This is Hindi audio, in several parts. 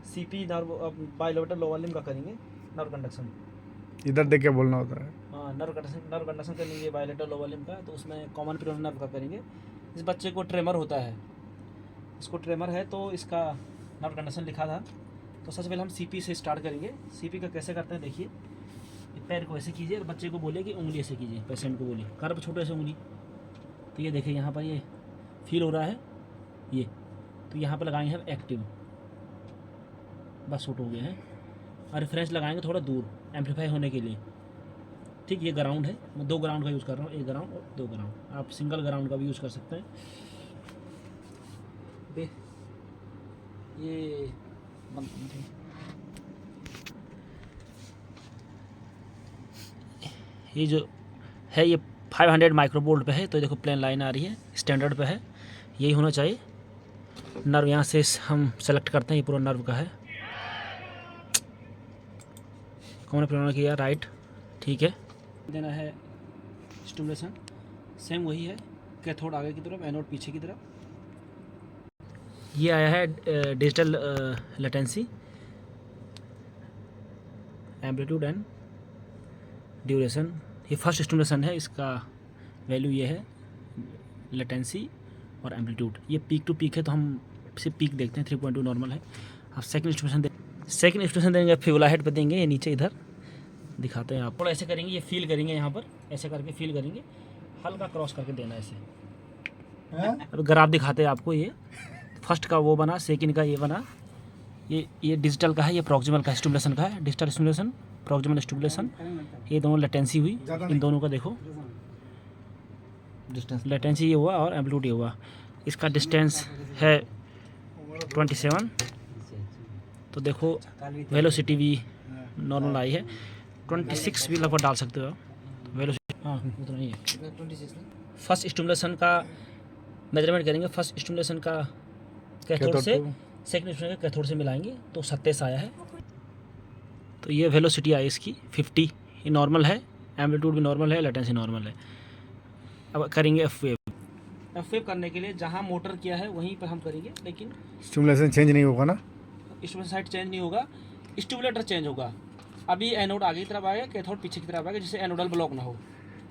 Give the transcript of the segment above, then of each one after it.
CP nerve bilateral low volume का करेंगे नर्व कंडक्शन। इधर देख के बोलना होता है। हाँ, नर्व कंडक्शन करेंगे बाइलेटरल लो वॉल्यूम का, तो उसमें कॉमन पिरियड नर्व का करेंगे। इस बच्चे को ट्रेमर होता है, इसको ट्रेमर है तो इसका नर्व कंडक्शन लिखा था। तो सबसे पहले हम सीपी से स्टार्ट करेंगे। सीपी का कैसे करते हैं देखिए, पैर को ऐसे कीजिए और बच्चे को बोलिए कि उंगली ऐसे कीजिए, पेशेंट को बोलिए कर छोटे से उंगली। तो ये देखिए यहाँ पर ये फील हो रहा है ये, तो यहाँ पर लगाएंगे हम एक्टिव, बस शूट हो गए हैं। और रेफरेंस लगाएंगे थोड़ा दूर एम्पलीफाई होने के लिए। ठीक, ये ग्राउंड है, मैं 2 ग्राउंड का यूज़ कर रहा हूँ, 1 ग्राउंड और 2 ग्राउंड। आप सिंगल ग्राउंड का भी यूज़ कर सकते हैं। ये ये जो है ये 500 माइक्रोवोल्ट पे है, तो देखो प्लेन लाइन आ रही है, स्टैंडर्ड पे है, यही होना चाहिए। नर्व यहाँ से हम सेलेक्ट करते हैं, ये पूरा नर्व का है। कौन प्रेरणा किया, राइट, ठीक है। देना है स्टिमुलेशन, सेम वही है, कैथोड आगे की तरफ, एनोड पीछे की तरफ। ये आया है digital latency, amplitude and duration. ये फर्स्ट स्टिमुलेशन है, इसका वैल्यू ये है, लेटेंसी और एम्पलीट्यूड। ये पीक टू पीक है, तो हम सिर्फ पीक देखते हैं, 3.2 नॉर्मल है। आप सेकंड स्टिमुलेशन देंगे, फ्यूला हेड पे देंगे, ये नीचे इधर दिखाते हैं आप। थोड़ा ऐसे करेंगे, ये फील करेंगे, यहाँ पर ऐसे करके फील करेंगे, हल्का क्रॉस करके देना ऐसे। अब ग्राफ दिखाते हैं आपको, ये फर्स्ट का वो बना, सेकंड का ये बना। ये डिजिटल का है, ये प्रॉक्सिमल का स्टिमुलेशन का है, डिजिटल स्टिमुलेशन, प्रॉक्सिमल स्टिमुलेशन। ये दोनों लेटेंसी हुई, इन दोनों का देखो डिस्टेंस, लेटेंसी ये हुआ और एम्पलीट्यूड ये हुआ। इसका डिस्टेंस है 27। तो देखो वेलोसिटी भी नॉर्मल आई है, 26 भी लगभग डाल सकते हो आप वेलोसिटी। हाँ, उतना ही है। फर्स्ट स्टिमुलेशन का मेजरमेंट करेंगे, फर्स्ट स्टिमुलेशन का कैथोड से, सेकंड स्टिमुलेशन का कैथोड से मिलाएंगे, तो 27 आया है। तो ये वेलोसिटी आई इसकी 50, ये नॉर्मल है, एम्पलीट्यूड भी नॉर्मल है, लेटेंसी नॉर्मल है। अब करेंगे एफ वेव करने के लिए जहाँ मोटर किया है वहीं पर हम करेंगे, लेकिन स्टिमुलेशन चेंज नहीं होगा ना, स्टिमुलेशन साइड चेंज नहीं होगा, स्टिमुलेटर चेंज होगा। अभी एनोड आगे की तरफ आएगा, कैथोड पीछे की तरफ आएगा, जिससे एनोडल ब्लॉक ना हो।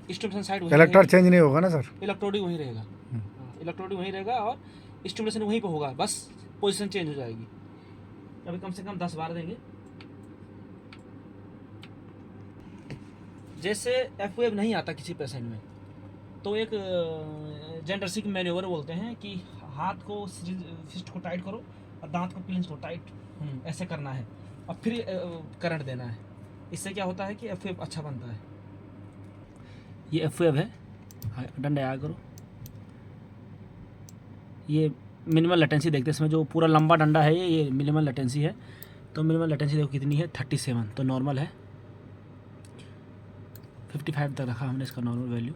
स्टिमुलेशन साइड वहीं इलेक्ट्रोड चेंज नहीं होगा ना सर, इलेक्ट्रोड वहीं रहेगा, इलेक्ट्रोड वहीं रहेगा और स्टिमुलेशन वहीं पर होगा, बस पोजीशन चेंज हो जाएगी। अभी कम से कम 10 बार देंगे। जैसे एफ वेव नहीं आता किसी पेशेंट में, तो एक जेंडरसिक मैन्यूवर बोलते हैं कि हाथ को फिस्ट को टाइट करो और दांत को क्लिंच को टाइट ऐसे करना है और फिर करंट देना है। इससे क्या होता है कि एफ वेव अच्छा बनता है। ये एफ वेव है, डंडा आया करो। ये मिनिमल लेटेंसी देखते हैं, इसमें जो पूरा लंबा डंडा है ये मिनिमल लेटेंसी है। तो मिनिमल लेटेंसी देखो कितनी है, 37, तो नॉर्मल है। 55 तक रखा हमने इसका नॉर्मल वैल्यू।